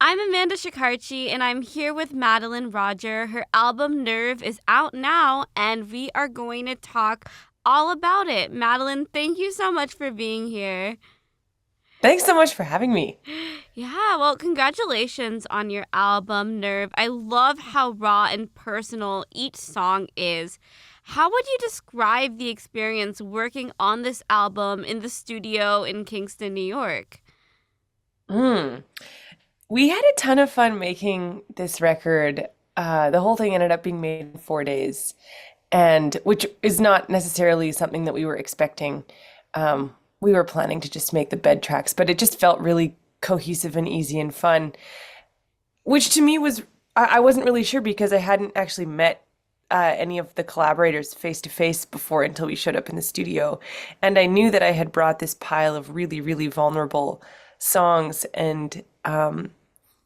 I'm Amanda Shikarchi, and I'm here with Madeline Roger. Her album Nerve is out now, and we are going to talk all about it. Madeline, thank you so much for being here. Thanks so much for having me. Yeah, well, congratulations on your album Nerve. I love how raw and personal each song is. How would you describe the experience working on this album in the studio in Kingston, New York? Mm. We had a ton of fun making this record. The whole thing ended up being made in 4 days, and which is not necessarily something that we were expecting. We were planning to just make the bed tracks, but it just felt really cohesive and easy and fun, which to me was, I wasn't really sure because I hadn't actually met any of the collaborators face to face before until we showed up in the studio. And I knew that I had brought this pile of really, really vulnerable songs. And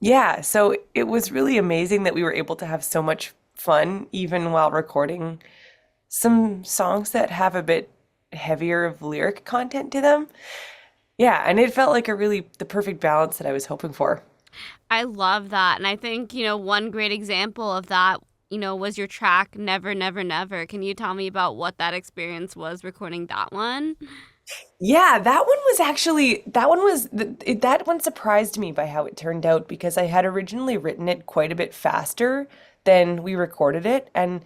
yeah, so it was really amazing that we were able to have so much fun even while recording some songs that have a bit heavier of lyric content to them. Yeah, and it felt like a really the perfect balance that I was hoping for. I love that. And I think, one great example of that, was your track Never, Never, Never. Can you tell me about what that experience was recording that one? Yeah, that one was actually that one surprised me by how it turned out because I had originally written it quite a bit faster than we recorded it, and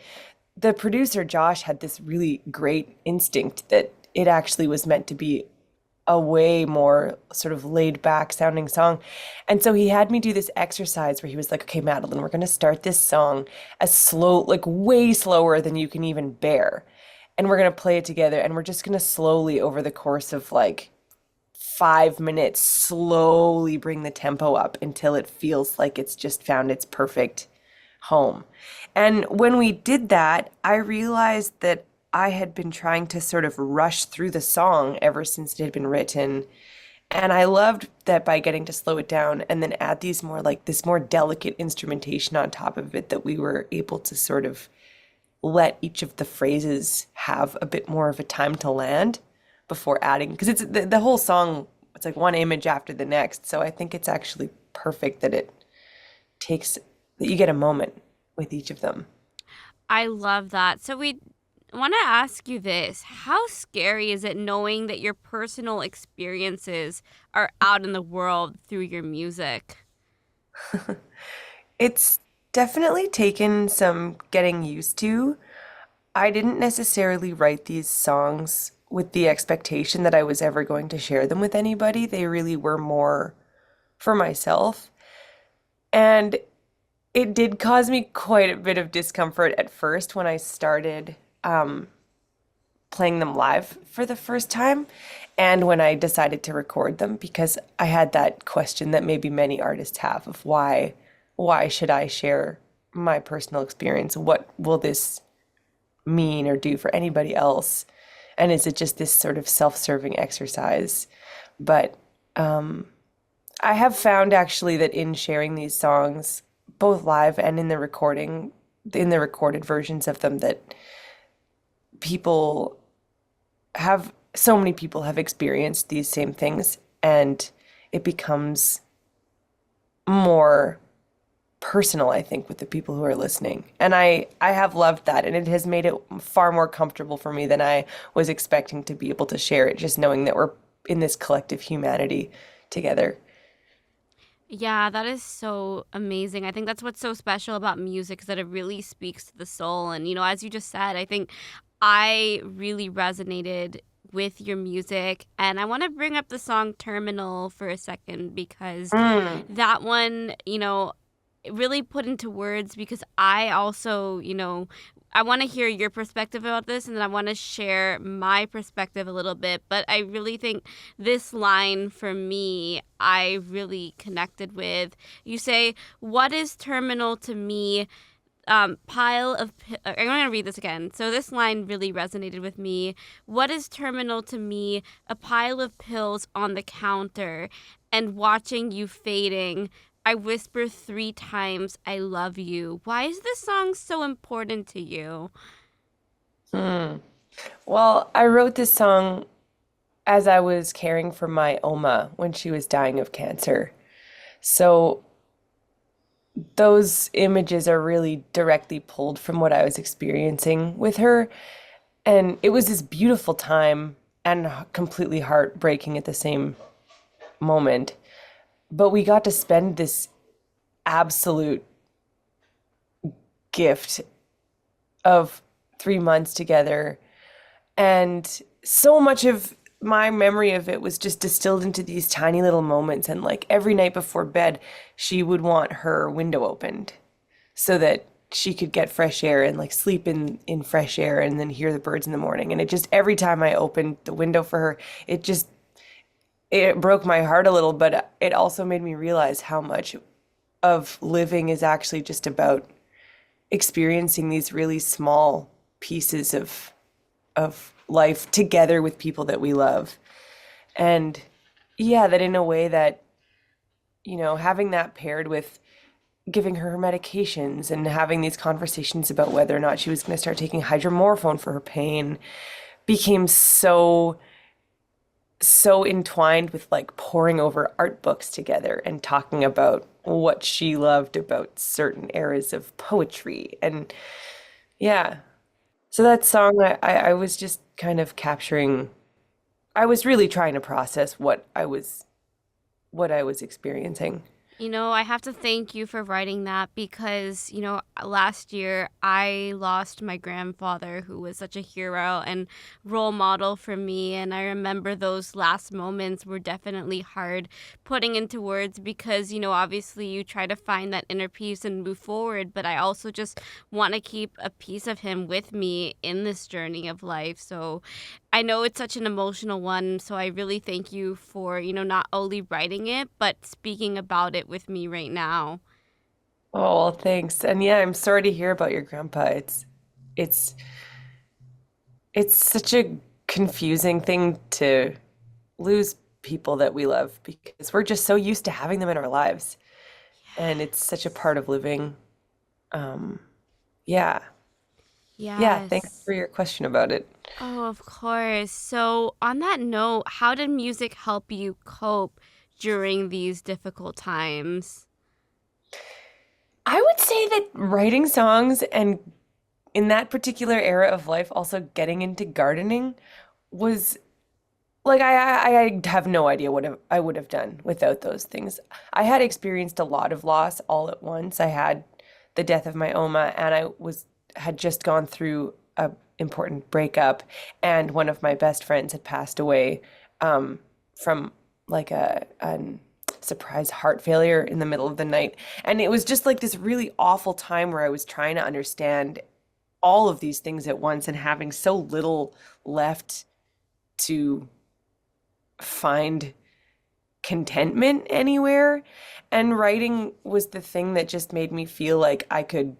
the producer Josh had this really great instinct that it actually was meant to be a way more sort of laid back sounding song. And so he had me do this exercise where he was like, okay, Madeline, we're going to start this song as slow, like way slower than you can even bear. And we're going to play it together. And we're just going to slowly, over the course of like 5 minutes, slowly bring the tempo up until it feels like it's just found its perfect home. And when we did that, I realized that I had been trying to sort of rush through the song ever since it had been written. And I loved that by getting to slow it down and then add these more like this more delicate instrumentation on top of it, that we were able to sort of let each of the phrases have a bit more of a time to land before adding, because it's the whole song, it's like one image after the next. So I think it's actually perfect that it takes, that you get a moment with each of them. I love that. So we want to ask you this. How scary is it knowing that your personal experiences are out in the world through your music? It's definitely taken some getting used to. I didn't necessarily write these songs with the expectation that I was ever going to share them with anybody. They really were more for myself. And it did cause me quite a bit of discomfort at first when I started playing them live for the first time and when I decided to record them, because I had that question that maybe many artists have of why should I share my personal experience? What will this mean or do for anybody else? And is it just this sort of self-serving exercise? But I have found actually that in sharing these songs, both live and in the recording, in the recorded versions of them, that people have, so many people have experienced these same things, and it becomes more personal, I think, with the people who are listening. And I have loved that, and it has made it far more comfortable for me than I was expecting to be able to share it, just knowing that we're in this collective humanity together. Yeah, that is so amazing. I think that's what's so special about music is that it really speaks to the soul. And, as you just said, I think I really resonated with your music. And I want to bring up the song Terminal for a second because Mm. that one, it really put into words because I also, I want to hear your perspective about this and then I want to share my perspective a little bit. But I really think this line for me, I really connected with. You say, what is terminal to me? I'm going to read this again. So this line really resonated with me. What is terminal to me? A pile of pills on the counter and watching you fading. I whisper 3 times, I love you. Why is this song so important to you? Mm. Well, I wrote this song as I was caring for my Oma when she was dying of cancer. So those images are really directly pulled from what I was experiencing with her. And it was this beautiful time and completely heartbreaking at the same moment. But we got to spend this absolute gift of 3 months together. And so much of my memory of it was just distilled into these tiny little moments. And like every night before bed, she would want her window opened so that she could get fresh air and like sleep in fresh air and then hear the birds in the morning. And it just every time I opened the window for her, it just it broke my heart a little, but it also made me realize how much of living is actually just about experiencing these really small pieces of life together with people that we love. And yeah, that in a way that, having that paired with giving her medications and having these conversations about whether or not she was going to start taking hydromorphone for her pain became so entwined with like poring over art books together and talking about what she loved about certain eras of poetry. And yeah, so that song, I was just kind of capturing, I was really trying to process what I was experiencing. I have to thank you for writing that because, last year I lost my grandfather who was such a hero and role model for me. And I remember those last moments were definitely hard putting into words because, obviously you try to find that inner peace and move forward. But I also just want to keep a piece of him with me in this journey of life. So I know it's such an emotional one, so I really thank you for, not only writing it, but speaking about it with me right now. Oh, well, thanks. And yeah, I'm sorry to hear about your grandpa. It's it's such a confusing thing to lose people that we love because we're just so used to having them in our lives. And it's such a part of living. Um, yeah. Yeah, thanks Yes. for your question about it. Oh, of course. So, on that note, how did music help you cope during these difficult times? I would say that writing songs and in that particular era of life, also getting into gardening was like I have no idea what I would have done without those things. I had experienced a lot of loss all at once. I had the death of my Oma, and I was had just gone through a important breakup, and one of my best friends had passed away from like a surprise heart failure in the middle of the night. And it was just like this really awful time where I was trying to understand all of these things at once and having so little left to find contentment anywhere. And writing was the thing that just made me feel like I could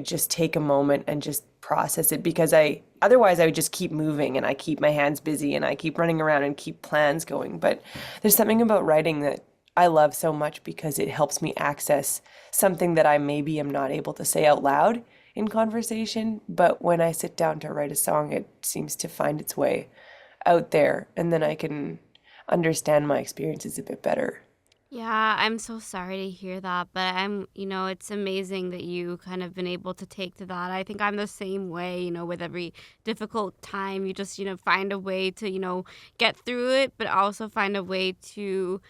just take a moment and just process it because I otherwise I would just keep moving and I keep my hands busy and I keep running around and keep plans going. But there's something about writing that I love so much because it helps me access something that I maybe am not able to say out loud in conversation, but when I sit down to write a song, it seems to find its way out there, and then I can understand my experiences a bit better. Yeah, I'm so sorry to hear that, but it's amazing that you kind of been able to take to that. I think I'm the same way, with every difficult time, you just, find a way to, get through it, but also find a way to,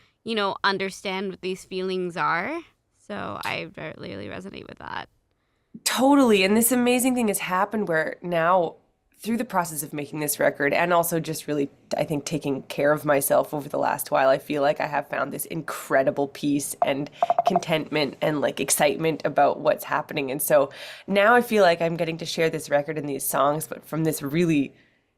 understand what these feelings are. So I really resonate with that. Totally. And this amazing thing has happened where now, through the process of making this record and also just really, I think, taking care of myself over the last while, I feel like I have found this incredible peace and contentment and like excitement about what's happening. And so now I feel like I'm getting to share this record and these songs, but from this really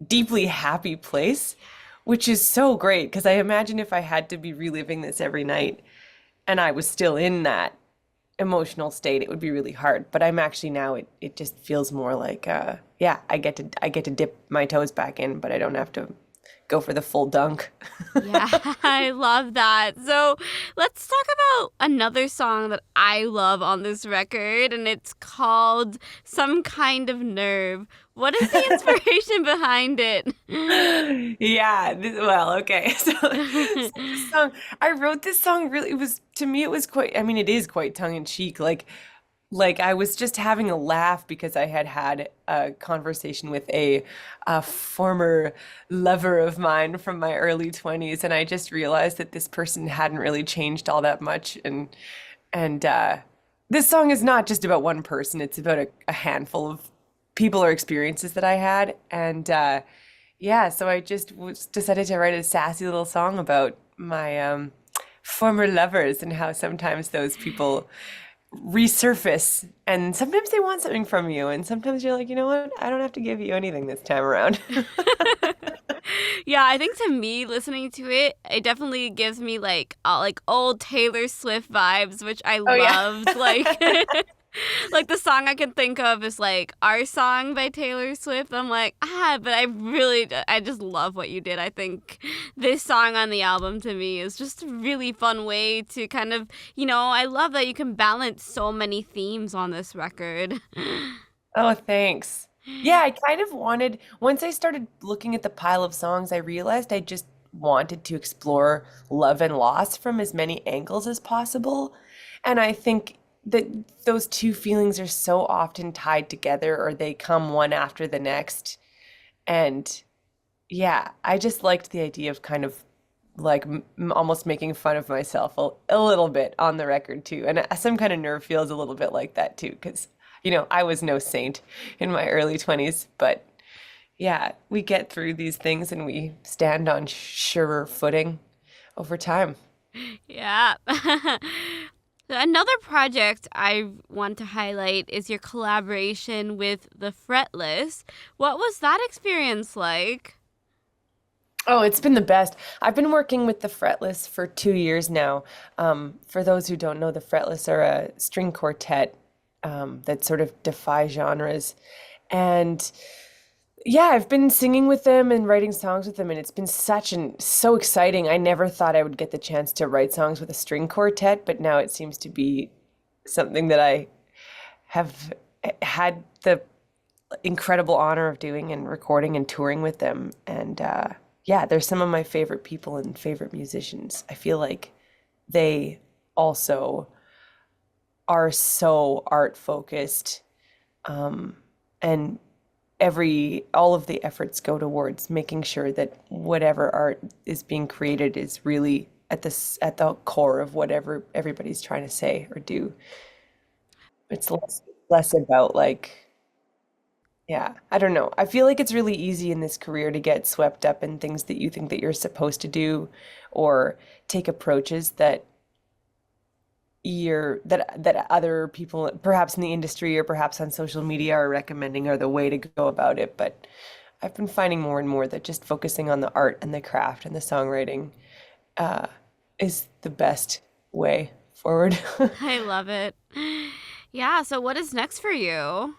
deeply happy place, which is so great because I imagine if I had to be reliving this every night and I was still in that emotional state, it would be really hard. But I'm actually now it just feels more like yeah, I get to dip my toes back in, but I don't have to. go for the full dunk. Yeah, I love that. So let's talk about another song that I love on this record, and it's called Some Kind of Nerve. What is the inspiration behind it? Yeah, well, okay. So this song, I wrote this song really, it was, to me, it was quite, I mean, it is quite tongue in cheek. Like I was just having a laugh because I had had a conversation with a former lover of mine from my early 20s, and I just realized that this person hadn't really changed all that much. And this song is not just about one person, it's about a handful of people or experiences that I had. And yeah, so I just decided to write a sassy little song about my former lovers and how sometimes those people resurface and sometimes they want something from you and sometimes you're like, you know what? I don't have to give you anything this time around. Yeah, I think to me, listening to it, it definitely gives me like old Taylor Swift vibes, which I Oh yeah. loved. Like, like the song I can think of is like "Our Song" by Taylor Swift. I'm like, but I just love what you did. I think this song on the album to me is just a really fun way to kind of, I love that you can balance so many themes on this record. Oh, thanks. Yeah, I kind of wanted, once I started looking at the pile of songs, I realized I just wanted to explore love and loss from as many angles as possible. And I think that those two feelings are so often tied together or they come one after the next. And yeah, I just liked the idea of kind of like almost making fun of myself a little bit on the record too. And some kind of nerve feels a little bit like that too, because I was no saint in my early 20s, but yeah, we get through these things and we stand on surer footing over time. Yeah. Another project I want to highlight is your collaboration with The Fretless. What was that experience like? Oh, it's been the best. I've been working with the Fretless for 2 years now. For those who don't know, the Fretless are a string quartet that sort of defy genres. And yeah, I've been singing with them and writing songs with them, and it's been so exciting. I never thought I would get the chance to write songs with a string quartet, but now it seems to be something that I have had the incredible honor of doing and recording and touring with them. And yeah, they're some of my favorite people and favorite musicians. I feel like they also are so art focused, and all of the efforts go towards making sure that whatever art is being created is really at the core of whatever everybody's trying to say or do. It's less about like, yeah, I don't know. I feel like it's really easy in this career to get swept up in things that you think that you're supposed to do or take approaches that other people perhaps in the industry or perhaps on social media are recommending are the way to go about it. But I've been finding more and more that just focusing on the art and the craft and the songwriting uh, is the best way forward. I love it. Yeah, so what is next for you?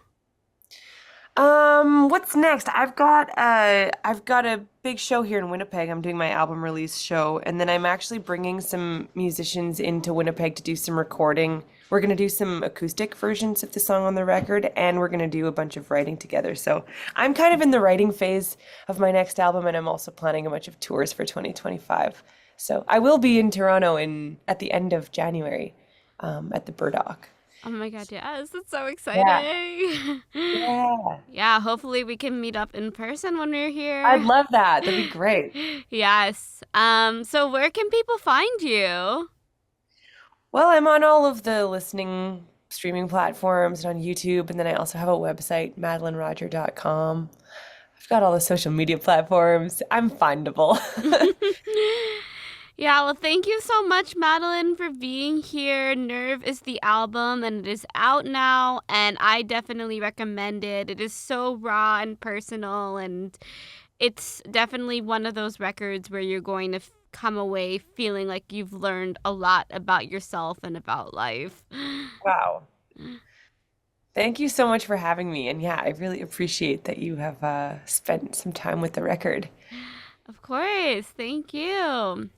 What's next? I've got a big show here in Winnipeg. I'm doing my album release show, and then I'm actually bringing some musicians into Winnipeg to do some recording. We're gonna do some acoustic versions of the song on the record, and we're gonna do a bunch of writing together. So I'm kind of in the writing phase of my next album, and I'm also planning a bunch of tours for 2025. So I will be in Toronto in at the end of January, at the Burdock. Oh my God, yes, that's so Yeah, exciting. yeah. Yeah, hopefully we can meet up in person when we're I'd here. love that. That'd be great. Yes. So where can people find you? Well, I'm on all of the listening streaming platforms and on YouTube, and then I also have a website, MadelineRoger.com. I've got all the social media platforms. I'm findable. Yeah, well, thank you so much, Madeline, for being here. Nerve is the album, and it is out now, and I definitely recommend it. It is so raw and personal, and it's definitely one of those records where you're going to come away feeling like you've learned a lot about yourself and about life. Wow. Thank you so much for having me. And yeah, I really appreciate that you have spent some time with the record. Of course. Thank you.